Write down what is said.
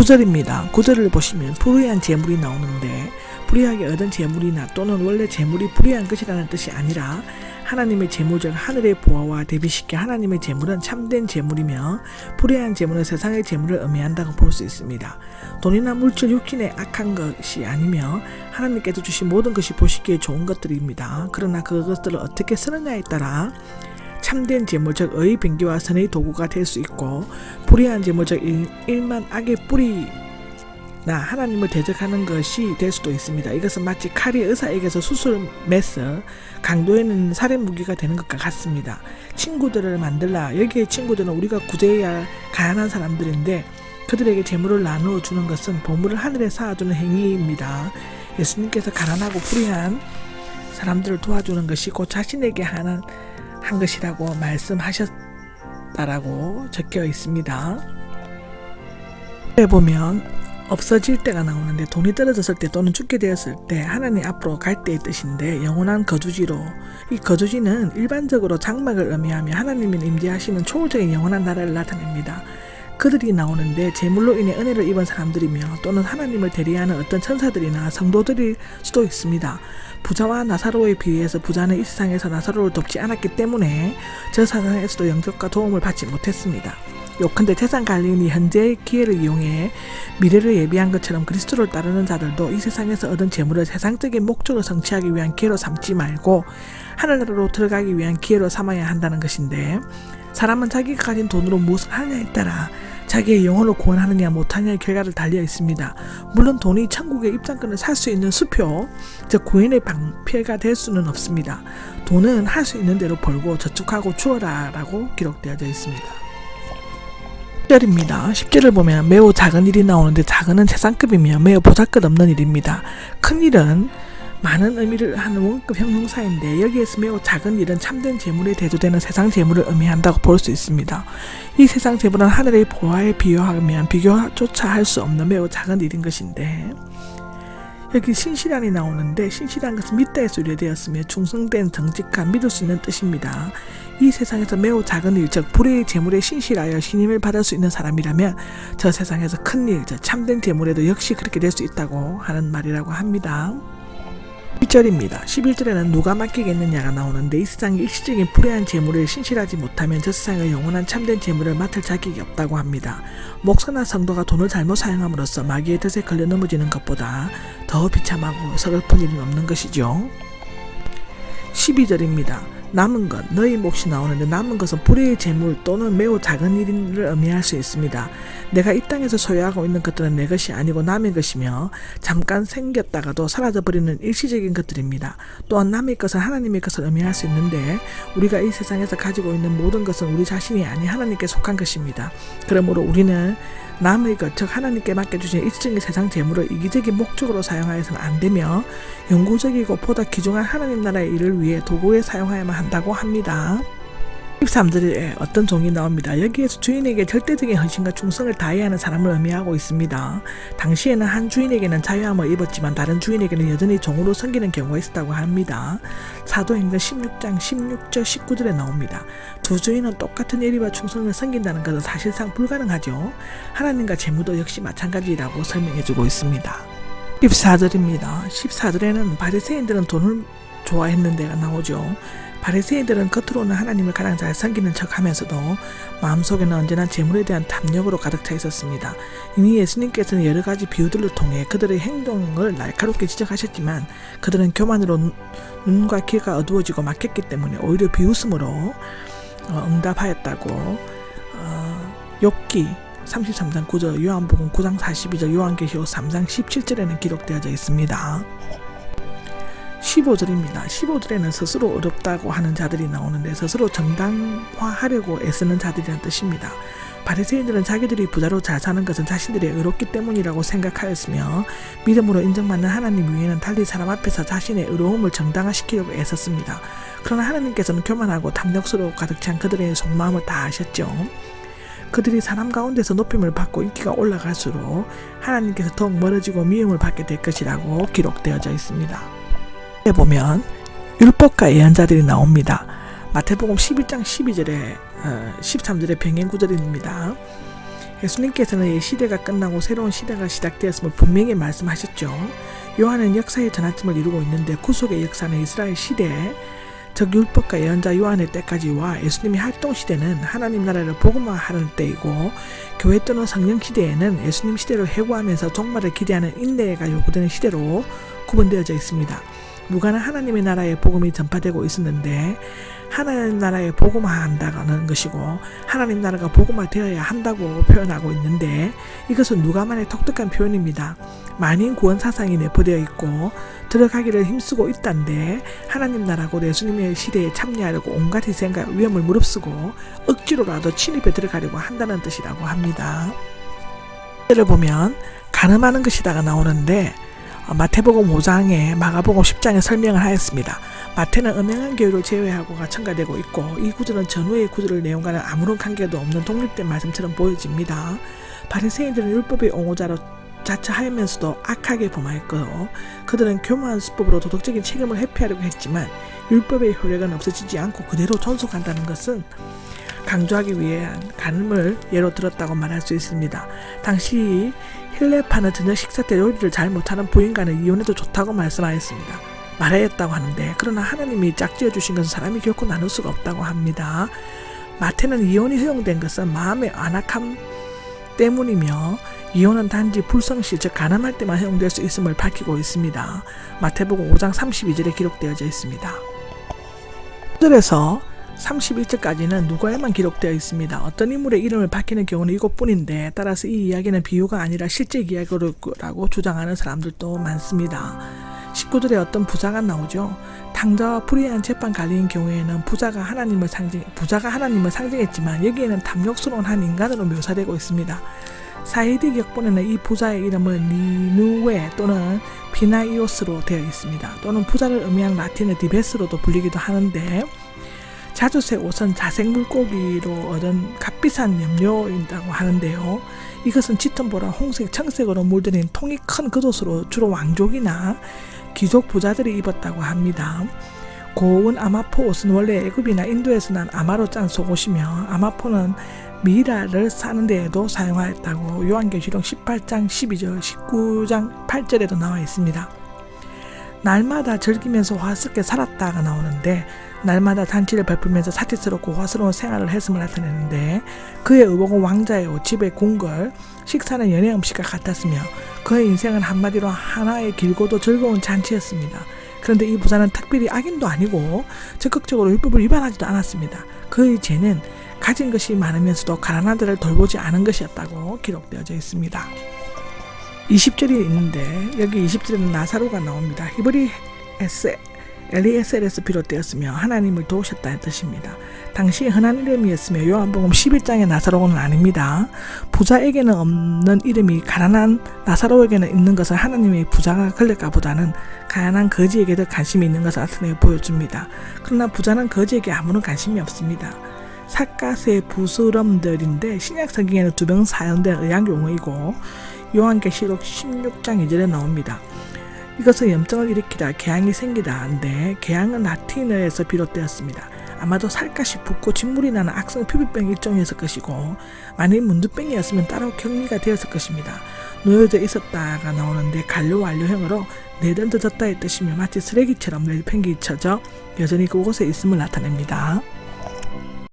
9절입니다. 9절을 보시면 불의한 재물이 나오는데 불의하게 얻은 재물이나 또는 원래 재물이 불의한 것이라는 뜻이 아니라 하나님의 재물적 하늘의 보화와 대비시켜 하나님의 재물은 참된 재물이며 불의한 재물은 세상의 재물을 의미한다고 볼 수 있습니다. 돈이나 물질, 육신의 악한 것이 아니며 하나님께서 주신 모든 것이 보시기에 좋은 것들입니다. 그러나 그것들을 어떻게 쓰느냐에 따라 참된 재물적 의의 병기와 선의 도구가 될 수 있고 불의한 재물적 일만 악의 뿌리나 하나님을 대적하는 것이 될 수도 있습니다. 이것은 마치 칼이 의사에게서 수술 메스 강도에는 살인 무기가 되는 것과 같습니다. 친구들을 만들라. 여기에 친구들은 우리가 구제해야 할 가난한 사람들인데 그들에게 재물을 나누어 주는 것은 보물을 하늘에 쌓아주는 행위입니다. 예수님께서 가난하고 불의한 사람들을 도와주는 것이 곧 자신에게 한 것이라고 말씀하셨다라고 적혀 있습니다. 에 보면 없어질 때가 나오는데 돈이 떨어졌을 때 또는 죽게 되었을 때 하나님 앞으로 갈 때의 뜻인데 영원한 거주지로 이 거주지는 일반적으로 장막을 의미하며 하나님이 임재하시는 초월적인 영원한 나라를 나타냅니다. 그들이 나오는데 재물로 인해 은혜를 입은 사람들이며 또는 하나님을 대리하는 어떤 천사들이나 성도들일 수도 있습니다. 부자와 나사로에 비해서 부자는 이 세상에서 나사로를 돕지 않았기 때문에 저 세상에서도 영접과 도움을 받지 못했습니다. 요컨대 재산 관리인이 현재의 기회를 이용해 미래를 예비한 것처럼 그리스도를 따르는 자들도 이 세상에서 얻은 재물을 세상적인 목적을 성취하기 위한 기회로 삼지 말고 하늘나라로 들어가기 위한 기회로 삼아야 한다는 것인데 사람은 자기가 가진 돈으로 무엇을 하느냐에 따라 자기의 영혼을 구원하느냐 못하느냐의 결과를 달려 있습니다. 물론 돈이 천국의 입장권을 살 수 있는 수표, 즉 구인의 방패가 될 수는 없습니다. 돈은 할 수 있는 대로 벌고 저축하고 주어라 라고 기록되어져 있습니다. 10절입니다. 10절을 보면 매우 작은 일이 나오는데 작은은 세상급이며 매우 보잘것없는 일입니다. 큰 일은 많은 의미를 하는 원급 형용사인데 여기에서 매우 작은 일은 참된 재물에 대조되는 세상 재물을 의미한다고 볼 수 있습니다. 이 세상 재물은 하늘의 보화에 비유하면 비교조차 할 수 없는 매우 작은 일인 것인데 여기 신실한이 나오는데 신실한 것은 믿다에서 유래되었으며 충성된 정직한 믿을 수 있는 뜻입니다. 이 세상에서 매우 작은 일, 즉 불의의 재물에 신실하여 신임을 받을 수 있는 사람이라면 저 세상에서 큰 일, 즉 참된 재물에도 역시 그렇게 될 수 있다고 하는 말이라고 합니다. 1절입니다. 11절에는 누가 맡기겠느냐가 나오는데 이 세상의 일시적인 불의한 재물을 신실하지 못하면 저 세상의 영원한 참된 재물을 맡을 자격이 없다고 합니다. 목사나 성도가 돈을 잘못 사용함으로써 마귀의 덫에 걸려 넘어지는 것보다 더 비참하고 서글픈 일은 없는 것이죠. 12절입니다. 남은 것, 너희 몫이 나오는데 남은 것은 불의의 재물 또는 매우 작은 일을 의미할 수 있습니다. 내가 이 땅에서 소유하고 있는 것들은 내 것이 아니고 남의 것이며 잠깐 생겼다가도 사라져버리는 일시적인 것들입니다. 또한 남의 것은 하나님의 것을 의미할 수 있는데 우리가 이 세상에서 가지고 있는 모든 것은 우리 자신이 아닌 하나님께 속한 것입니다. 그러므로 우리는 남의 것, 즉 하나님께 맡겨주신 일시적인 세상 재물을 이기적인 목적으로 사용하여서는 안 되며 영구적이고 보다 귀중한 하나님 나라의 일을 위해 도구에 사용하여야만 한다고 합니다. 13절에 어떤 종이 나옵니다. 여기에서 주인에게 절대적인 헌신과 충성을 다해야 하는 사람을 의미하고 있습니다. 당시에는 한 주인에게는 자유함을 입었지만 다른 주인에게는 여전히 종으로 섬기는 경우가 있었다고 합니다. 사도행전 16장 16절 19절에 나옵니다. 두 주인은 똑같은 예리와 충성을 섬긴다는 것은 사실상 불가능하죠. 하나님과 재물도 역시 마찬가지라고 설명해주고 있습니다. 14절입니다. 14절에는 바리새인들은 돈을 좋아했는데가 나오죠. 바리새인들은 겉으로는 하나님을 가장 잘 섬기는 척하면서도 마음속에는 언제나 재물에 대한 탐욕으로 가득 차 있었습니다. 이미 예수님께서는 여러 가지 비유들을 통해 그들의 행동을 날카롭게 지적하셨지만 그들은 교만으로 눈과 귀가 어두워지고 막혔기 때문에 오히려 비웃음으로 응답하였다고 욥기 33장 9절, 요한복음 9장 42절, 요한계시록 3장 17절에는 기록되어져 있습니다. 15절입니다. 15절에는 스스로 어렵다고 하는 자들이 나오는데 스스로 정당화하려고 애쓰는 자들이란 뜻입니다. 바리새인들은 자기들이 부자로 잘 사는 것은 자신들이 의롭기 때문이라고 생각하였으며 믿음으로 인정받는 하나님 위에는 달리 사람 앞에서 자신의 의로움을 정당화시키려고 애썼습니다. 그러나 하나님께서는 교만하고 탐욕스러워 가득 찬 그들의 속마음을 다 아셨죠. 그들이 사람 가운데서 높임을 받고 인기가 올라갈수록 하나님께서 더욱 멀어지고 미움을 받게 될 것이라고 기록되어져 있습니다. 보면 율법과 예언자들이 나옵니다. 마태복음 11장 12절에 13절의 병행 구절입니다. 예수님께서는 이 시대가 끝나고 새로운 시대가 시작되었음을 분명히 말씀하셨죠. 요한은 역사의 전환점을 이루고 있는데 구속의 역사는 이스라엘 시대, 즉 율법과 예언자 요한의 때까지와 예수님의 활동 시대는 하나님 나라를 복음화하는 때이고, 교회 또는 성령 시대에는 예수님 시대를 회고하면서 종말을 기대하는 인내가 요구되는 시대로 구분되어져 있습니다. 누가는 하나님의 나라의 복음이 전파되고 있었는데 하나님 나라의 복음화한다는 것이고, 하나님 나라가 복음화되어야 한다고 표현하고 있는데, 이것은 누가만의 독특한 표현입니다. 만인 구원 사상이 내포되어 있고 들어가기를 힘쓰고 있단데, 하나님 나라고 예수님의 시대에 참여하려고 온갖 희생과 위험을 무릅쓰고 억지로라도 침입해 들어가려고 한다는 뜻이라고 합니다. 예를 보면 가늠하는 것이다가 나오는데, 마태복음 5장에 마가복음 10장에 설명을 하였습니다. 마태는 음행한 교회를 제외하고가 첨가되고 있고, 이 구절은 전후의 구절의 내용과는 아무런 관계도 없는 독립된 말씀처럼 보여집니다. 바리새인들은 율법의 옹호자로 자처하면서도 악하게 범하였고, 그들은 교묘한 수법으로 도덕적인 책임을 회피하려고 했지만 율법의 효력은 없어지지 않고 그대로 존속한다는 것은 강조하기 위한 간음을 예로 들었다고 말할 수 있습니다. 당시 힐레파는 저녁 식사 때 요리를 잘 못하는 부인과는 이혼해도 좋다고 말하였다고 하는데, 그러나 하나님이 짝지어 주신 것은 사람이 결코 나눌 수가 없다고 합니다. 마태는 이혼이 허용된 것은 마음의 안악함 때문이며, 이혼은 단지 불성실, 즉 가늠할 때만 허용될 수 있음을 밝히고 있습니다. 마태복음 5장 32절에 기록되어져 있습니다. 1절에서 31절까지는 누가에만 기록되어 있습니다. 어떤 인물의 이름을 밝히는 경우는 이것뿐인데, 따라서 이 이야기는 비유가 아니라 실제 이야기라고 주장하는 사람들도 많습니다. 19절에 어떤 부자가 나오죠. 탕자와 불의한 재판 관리인 경우에는 부자가 하나님을 상징했지만 여기에는 탐욕스러운 한 인간으로 묘사되고 있습니다. 사이디 격본에는 이 부자의 이름은 니누웨 또는 비나이오스로 되어 있습니다. 또는 부자를 의미하는 라틴의 디베스로도 불리기도 하는데, 자주색 옷은 자색 물고기로 얻은 값비싼 염료인다고 하는데요. 이것은 짙은보라, 홍색, 청색으로 물들인 통이 큰 겉옷으로 주로 왕족이나 귀족 부자들이 입었다고 합니다. 고운 아마포 옷은 원래 애굽이나 인도에서 난 아마로 짠 속옷이며, 아마포는 미라를 사는 데에도 사용하였다고 요한계시록 18장 12절, 19장 8절에도 나와 있습니다. 날마다 즐기면서 화스럽게 살았다가 나오는데, 날마다 잔치를 베풀면서 사치스럽고 화스러운 생활을 했음을 나타내는데, 그의 의복은 왕자의 옷, 집의 궁궐, 식사는 연회 음식과 같았으며 그의 인생은 한마디로 하나의 길고도 즐거운 잔치였습니다. 그런데 이 부자는 특별히 악인도 아니고 적극적으로 율법을 위반하지도 않았습니다. 그의 죄는 가진 것이 많으면서도 가난한 자를 돌보지 않은 것이었다고 기록되어져 있습니다. 20절이 있는데, 여기 20절에는 나사로가 나옵니다. 히브리 엘리에셀에서 비롯되었으며 하나님을 도우셨다는 뜻입니다. 당시 흔한 이름이었으며 요한복음 11장의 나사로는 아닙니다. 부자에게는 없는 이름이 가난한 나사로에게는 있는 것은 하나님의 부자가 걸릴까 보다는 가난한 거지에게 더 관심이 있는 것을 나타내 보여줍니다. 그러나 부자는 거지에게 아무런 관심이 없습니다. 삿갓의 부스럼들인데, 신약 성경에는 두 번 사용된 의학 용어이고 요한계시록 16장 2절에 나옵니다. 이것은 염증을 일으키다, 궤양이 생기다인데, 궤양은 라틴어에서 비롯되었습니다. 아마도 살갗이 붓고 진물이 나는 악성 피부병 일종이었을 것이고, 만일 문두병이었으면 따로 격리가 되었을 것입니다. 놓여져 있었다가 나오는데, 간료 완료형으로 내던져졌다의 뜻이며 마치 쓰레기처럼 내팽개쳐져 여전히 그곳에 있음을 나타냅니다.